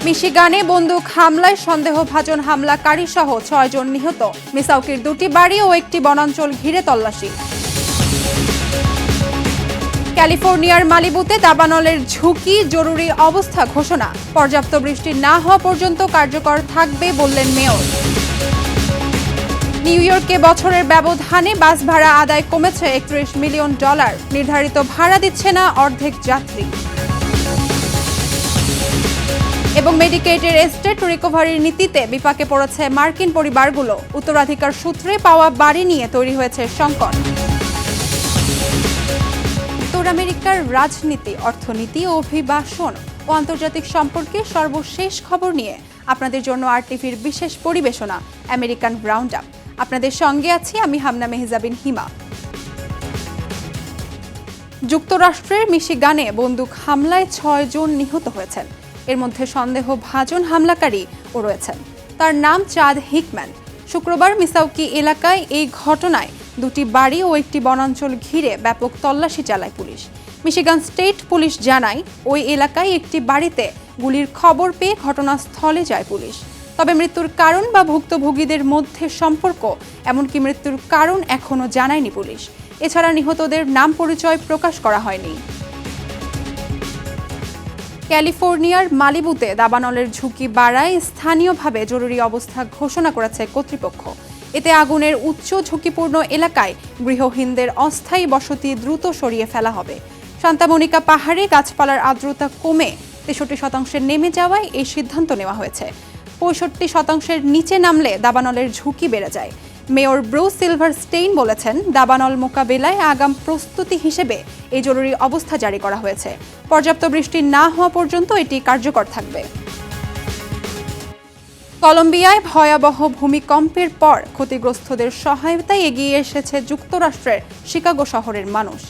মিশিগানে বন্দুক হামলায় সন্দেহভাজন হামলাকারী সহ ৬ জন নিহত। মিসাউকির ২টি বাড়ি ও একটি বনাঞ্চল ঘিরে তল্লাশি। ক্যালিফোর্নিয়ার মালিবুতে দাবানলের ঝুঁকি, জরুরি অবস্থা ঘোষণা। পর্যাপ্ত বৃষ্টি না হওয়া পর্যন্ত কার্যকর থাকবে বললেন মেয়র। নিউ ইয়র্কে বছরের ব্যবধানে বাস ভাড়া আদায় কমেছে $৩১ মিলিয়ন। নির্ধারিত ভাড়া দিচ্ছে না অর্ধেক যাত্রী। এবং মেডিকেডের এস্টেট রিকভারির নীতিতে বিপাকে পড়েছে মার্কিন পরিবারগুলো। উত্তরাধিকার সূত্রে পাওয়া বাড়ি নিয়ে তৈরি হয়েছে সংকট। উত্তর আমেরিকার রাজনীতি, অর্থনীতি, অভিবাসন ও আন্তর্জাতিক সম্পর্কে সর্বশেষ খবর নিয়ে আপনাদের জন্য আরটিভির বিশেষ পরিবেশনা আমেরিকান রাউন্ড আপ। আপনাদের সঙ্গে আছি আমি হামনা মেহজাবিন হিমা। যুক্তরাষ্ট্রের মিশিগানে বন্দুক হামলায় ৬ জন নিহত হয়েছেন। এর মধ্যে সন্দেহভাজন হামলাকারীও রয়েছেন। তার নাম চাদ হিকম্যান। শুক্রবার মিসাউকি এলাকায় এই ঘটনায় ২টি বাড়ি ও একটি বনাঞ্চল ঘিরে ব্যাপক তল্লাশি চালায় পুলিশ। মিশিগান স্টেট পুলিশ জানায়, ওই এলাকায় একটি বাড়িতে গুলির খবর পেয়ে ঘটনাস্থলে যায় পুলিশ। তবে মৃত্যুর কারণ বা ভুক্তভোগীদের মধ্যে সম্পর্ক, এমনকি মৃত্যুর কারণ এখনও জানায়নি পুলিশ। এছাড়া নিহতদের নাম পরিচয় প্রকাশ করা হয়নি। ক্যালিফোর্নিয়ার মালিবুতে দাবানলের ঝুঁকি বাড়ায় স্থানীয়ভাবে জরুরি অবস্থা ঘোষণা করেছে কর্তৃপক্ষ। এতে আগুনের উচ্চ ঝুঁকিপূর্ণ এলাকায় গৃহহীনদের অস্থায়ী বসতি দ্রুত সরিয়ে ফেলা হবে। সান্তা মনিকা পাহাড়ে গাছপালার আর্দ্রতা কমে ৬৩% নেমে যাওয়ায় এই সিদ্ধান্ত নেওয়া হয়েছে। ৬৫% নিচে নামলে দাবানলের ঝুঁকি বেড়ে যায়। মেয়র ব্রুস সিলভারস্টেইন বলেছেন, দাবানল মোকাবিলায় আগাম প্রস্তুতি হিসেবে এই জরুরি অবস্থা জারি করা হয়েছে। পর্যাপ্ত বৃষ্টি না হওয়া পর্যন্ত এটি কার্যকর থাকবে। কলম্বিয়ায় ভয়াবহ ভূমিকম্পের পর ক্ষতিগ্রস্তদের সহায়তায় এগিয়ে এসেছে যুক্তরাষ্ট্রের শিকাগো শহরের মানুষ।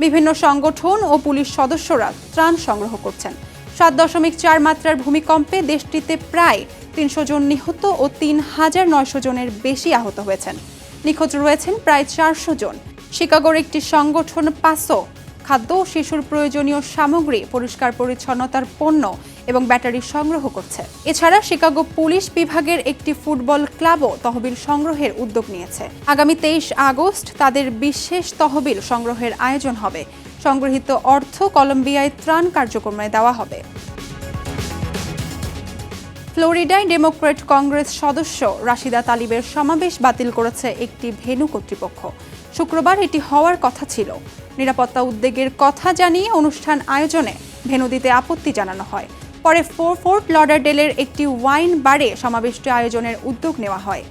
বিভিন্ন সংগঠন ও পুলিশ সদস্যরা ত্রাণ সংগ্রহ করছেন। ৭.৪ মাত্রার ভূমিকম্পে দেশটিতে প্রায় ৩০০ জন নিহত ও ৩,৯০০ জনের বেশি আহত হয়েছেন। নিখোঁজ রয়েছেন প্রায় ৪০০ জন। শিকাগোর একটি সংগঠন পাসো খাদ্য ও শিশুর প্রয়োজনীয় সামগ্রী, পরিষ্কার পরিচ্ছন্নতার পণ্য এবং ব্যাটারি সংগ্রহ করছে। এছাড়া শিকাগো পুলিশ বিভাগের একটি ফুটবল ক্লাবও তহবিল সংগ্রহের উদ্যোগ নিয়েছে। আগামী ২৩ আগস্ট তাদের বিশেষ তহবিল সংগ্রহের আয়োজন হবে। সংগৃহীত অর্থ কলম্বিয়ায় ত্রাণ কার্যক্রমে দেওয়া হবে। ফ্লোরিডায় ডেমোক্র্যাট কংগ্রেস সদস্য রাশিদা তালিবের সমাবেশ বাতিল করেছে একটি ভেন্যু কর্তৃপক্ষ। শুক্রবার এটি হওয়ার কথা ছিল। নিরাপত্তা উদ্বেগের কথা জানিয়ে অনুষ্ঠান আয়োজনে ভেন্যু দিতে আপত্তি জানানো হয়। পরে ফোর্ট লডারডেলের একটি ওয়াইন বারে সমাবেশটি আয়োজনের উদ্যোগ নেওয়া হয়।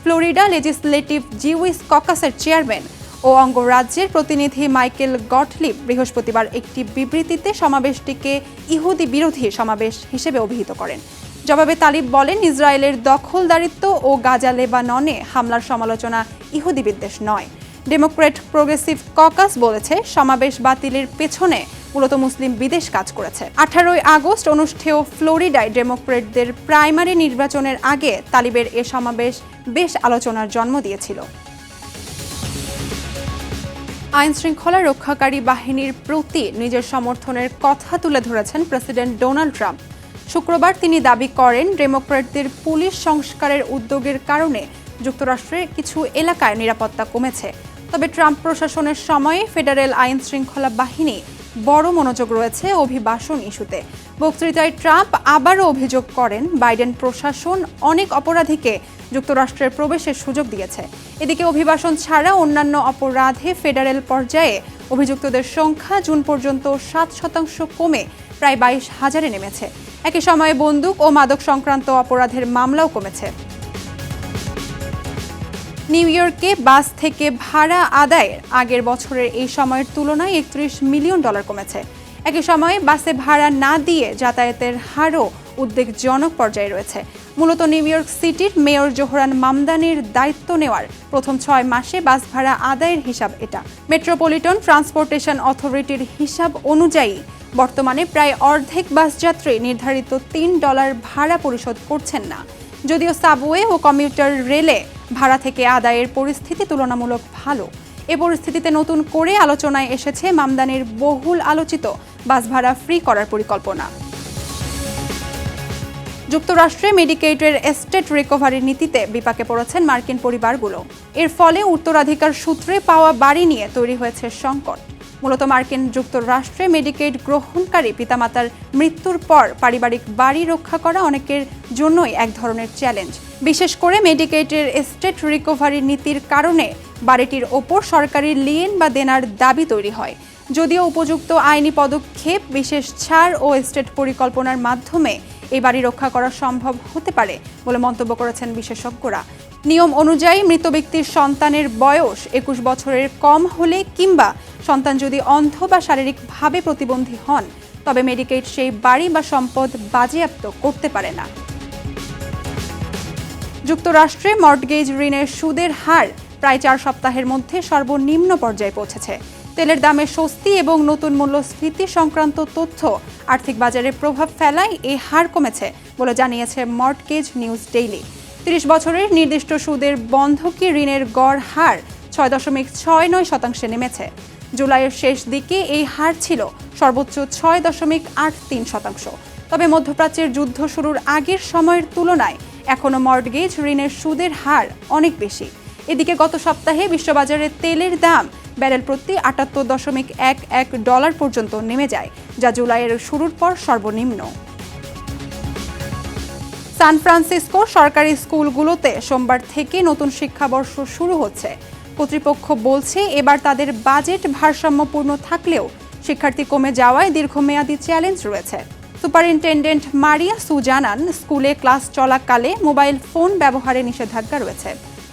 ফ্লোরিডা লেজিসলেটিভ জিউইশ ককাসের চেয়ারম্যান ও অঙ্গরাজ্যের প্রতিনিধি মাইকেল গটলিব বৃহস্পতিবার একটি বিবৃতিতে সমাবেশটিকে ইহুদি বিরোধী সমাবেশ হিসেবে অভিহিত করেন। জবাবে তালিব বলেন, ইসরায়েলের দখলদারিত্ব ও গাজা লেবাননে হামলার সমালোচনা ইহুদি বিদ্বেষ নয়। ডেমোক্র্যাট প্রোগ্রেসিভ ককাস বলেছে, সমাবেশ বাতিলের পেছনে মূলত মুসলিম বিদেশ কাজ করেছে। ১৮ আগস্ট অনুষ্ঠেয় ফ্লোরিডায় ডেমোক্র্যাটদের প্রাইমারি নির্বাচনের আগে তালিবের এ সমাবেশ বেশ আলোচনার জন্ম দিয়েছিল। আইন শৃঙ্খলা রক্ষাকারী বাহিনীর প্রতি নিজের সমর্থনের কথা তুলে ধরেছেন প্রেসিডেন্ট ডোনাল্ড ট্রাম্প। শুক্রবার তিনি দাবি করেন, ডেমোক্র্যাটদের পুলিশ সংস্কারের উদ্যোগের কারণে যুক্তরাষ্ট্রের কিছু এলাকায় নিরাপত্তা কমেছে। তবে ট্রাম্প প্রশাসনের সময়ে ফেডারেল আইন শৃঙ্খলা বাহিনী বড় মনোযোগ রয়েছে অভিবাসন ইস্যুতে। বক্তৃতায় ট্রাম্প আবারও অভিযোগ করেন, বাইডেন প্রশাসন অনেক অপরাধীকে যুক্তরাষ্ট্রের প্রবেশের সুযোগ দিয়েছে। এদিকে অভিবাসন ছাড়া অন্যান্য অপরাধে ফেডারেল পর্যায়ে অভিযুক্তদের সংখ্যা জুন পর্যন্ত 7% কমে প্রায় 22,000-এ নেমেছে। একই সময়ে বন্দুক ও মাদক সংক্রান্ত অপরাধের মামলাও কমেছে। নিউ ইয়র্কে বাস থেকে ভাড়া আদায়ের আগের বছরের এই সময়ের তুলনায় $৩১ মিলিয়ন কমেছে। একই সময়ে বাসে ভাড়া না দিয়ে যাতায়াতের হারও উদ্বেগজনক পর্যায়ে রয়েছে। মূলত নিউ ইয়র্ক সিটির মেয়র জোহরান মামদানির দায়িত্ব নেওয়ার প্রথম 6 মাসে বাস ভাড়া আদায়ের হিসাব এটা। মেট্রোপলিটন ট্রান্সপোর্টেশন অথরিটির হিসাব অনুযায়ী বর্তমানে প্রায় অর্ধেক বাস যাত্রী নির্ধারিত $3 ভাড়া পরিশোধ করছেন না। যদিও সাবওয়ে ও কমিউটার রেলে ভাড়া থেকে আদায়ের পরিস্থিতি তুলনামূলক ভালো। এ পরিস্থিতিতে নতুন করে আলোচনায় এসেছে মামদানির বহুল আলোচিত বাস ভাড়া ফ্রি করার পরিকল্পনা। যুক্তরাষ্ট্রে মেডিকেডের এস্টেট রিকভারির নীতিতে বিপাকে পড়েছেন মার্কিন পরিবারগুলো। এর ফলে উত্তরাধিকার সূত্রে পাওয়া বাড়ি নিয়ে তৈরি হয়েছে সংকট। মূলত মার্কিন যুক্তরাষ্ট্রে মেডিকেড গ্রহণকারী পিতামাতার মৃত্যুর পর পারিবারিক বাড়ি রক্ষা করা অনেকের জন্যই এক ধরনের চ্যালেঞ্জ। বিশেষ করে মেডিকেডের এস্টেট রিকভারি নীতির কারণে বাড়িটির ওপর সরকারি লিয়েন বা দেনার দাবি তৈরি হয়। যদিও উপযুক্ত আইনি পদক্ষেপ, বিশেষ ছাড় ও এস্টেট পরিকল্পনার মাধ্যমে এই বাড়ি রক্ষা করা সম্ভব হতে পারে বলে মন্তব্য করেছেন বিশেষজ্ঞরা। নিয়ম অনুযায়ী মৃত ব্যক্তির সন্তানের বয়স 21 বছরের কম হলে কিংবা সন্তান যদি অন্ধ বা শারীরিকভাবে প্রতিবন্ধী হন, তবে মেডিকেড সেই বাড়ি বা সম্পদ বাজেয়াপ্ত করতে পারে না। যুক্তরাষ্ট্রে মর্টগেজ ঋণের সুদের হার প্রায় 4 সপ্তাহের মধ্যে সর্বনিম্ন পর্যায়ে পৌঁছেছে। তেলের দামে স্বস্তি এবং নতুন মূল্যস্ফীতি সংক্রান্ত তথ্য আর্থিক বাজারে প্রভাব ফেলায় এই হার কমেছে বলে জানিয়েছে মর্টগেজ নিউজ ডেইলি। 30 বছরের নির্দিষ্ট সুদের বন্ধকি ঋণের গড় হার 6.69% নেমেছে। জুলাইয়ের শেষ দিকে এই হার ছিল সর্বোচ্চ 6.83%। তবে মধ্যপ্রাচ্যের যুদ্ধ শুরুর আগের সময়ের তুলনায় এখনও মর্টগেজ ঋণের সুদের হার অনেক বেশি। এদিকে গত সপ্তাহে বিশ্ববাজারে তেলের দাম ব্যারেল প্রতি $78.11 পর্যন্ত নেমে যায়, যা জুলাইয়ের শুরুর পর সর্বনিম্ন। সান ফ্রান্সিসকো সরকারি স্কুলগুলোতে সোমবার থেকে নতুন শিক্ষাবর্ষ শুরু হচ্ছে। কর্তৃপক্ষ বলছে এবার তাদের বাজেট ভারসাম্যপূর্ণ থাকলেও শিক্ষার্থী কমে যাওয়ায় দীর্ঘমেয়াদী চ্যালেঞ্জ রয়েছে। সুপারিনটেনডেন্ট মারিয়া সু জানান, স্কুলে ক্লাস চলাকালে মোবাইল ফোন ব্যবহারে নিষেধাজ্ঞা রয়েছে।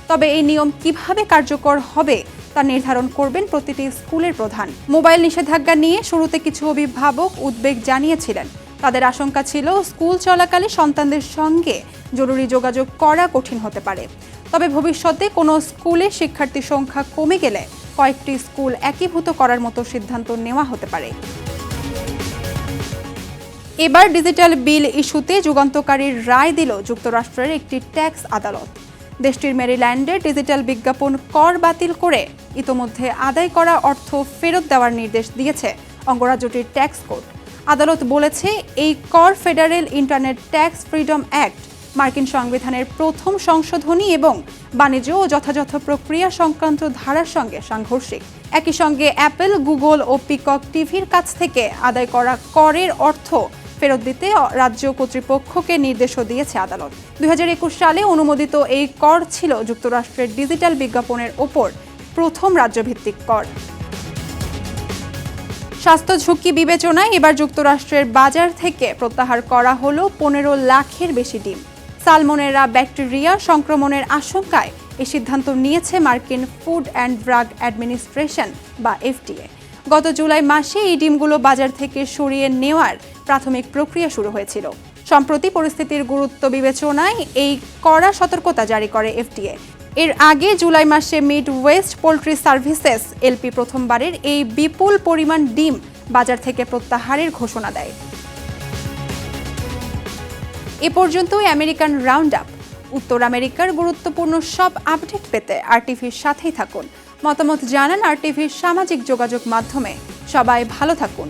তবে এই নিয়ম কিভাবে কার্যকর হবে তা নির্ধারণ করবেন প্রতিটি স্কুলের প্রধান। মোবাইল নিষেধাজ্ঞা নিয়ে শুরুতে কিছু অভিভাবক উদ্বেগ জানিয়েছিলেন। তাদের আশঙ্কা ছিল স্কুল চলাকালে সন্তানদের সঙ্গে জরুরি যোগাযোগ করা কঠিন হতে পারে। তবে ভবিষ্যতে কোনো স্কুলে শিক্ষার্থী সংখ্যা কমে গেলে কয়েকটি স্কুল একীভূত করার মতো সিদ্ধান্ত নেওয়া হতে পারে। এবার ডিজিটাল বিল ইস্যুতে যুগান্তকারী রায় দিল যুক্তরাষ্ট্রের একটি ট্যাক্স আদালত। দেশটির মেরিল্যান্ডে ডিজিটাল বিজ্ঞাপন কর বাতিল করে ইতোমধ্যে আদায় করা অর্থ ফেরত দেওয়ার নির্দেশ দিয়েছে অঙ্গরাজ্যটির ট্যাক্স কোর্ট। আদালত বলেছে, এই কর federal internet tax freedom act, মার্কিন সংবিধানের প্রথম সংশোধনী এবং বাণিজ্য ও যথাযথ প্রক্রিয়া সংক্রান্ত ধারার সঙ্গে সাংঘর্ষিক। একই সঙ্গে অ্যাপল, গুগল ও পিকক টিভির কাছ থেকে আদায় করা করের অর্থ ফেরত দিতে রাজ্য কর্তৃপক্ষকে নির্দেশও দিয়েছে আদালত। 2021 সালে অনুমোদিত এই কর ছিল যুক্তরাষ্ট্রের ডিজিটাল বিজ্ঞাপনের ওপর প্রথম রাজ্যভিত্তিক কর। স্বাস্থ্য ঝুঁকি বিবেচনায় এবার যুক্তরাষ্ট্রের বাজার থেকে প্রত্যাহার করা হলো 15 লাখের বেশি ডিম। সালমোনেরা ব্যাকটেরিয়া সংক্রমণের আশঙ্কায় এই সিদ্ধান্ত নিয়েছে মার্কিন ফুড অ্যান্ড ড্রাগ অ্যাডমিনিস্ট্রেশন বা FDA। গত জুলাই মাসে এই ডিমগুলো বাজার থেকে সরিয়ে নেওয়ার প্রাথমিক প্রক্রিয়া শুরু হয়েছিল। সম্প্রতি পরিস্থিতির গুরুত্ব বিবেচনায় এই কড়া সতর্কতা জারি করে FDA। এর আগে জুলাই মাসে mid West poultry services LP প্রথমবারের এই বিপুল পরিমাণ ডিম বাজার থেকে প্রত্যাহারের ঘোষণা দেয়। এ পর্যন্তই আমেরিকান রাউন্ড আপ। উত্তর আমেরিকার গুরুত্বপূর্ণ সব আপডেট পেতে RTVর সাথেই থাকুন। মতামত জানান RTVর সামাজিক যোগাযোগ মাধ্যমে। সবাই ভালো থাকুন।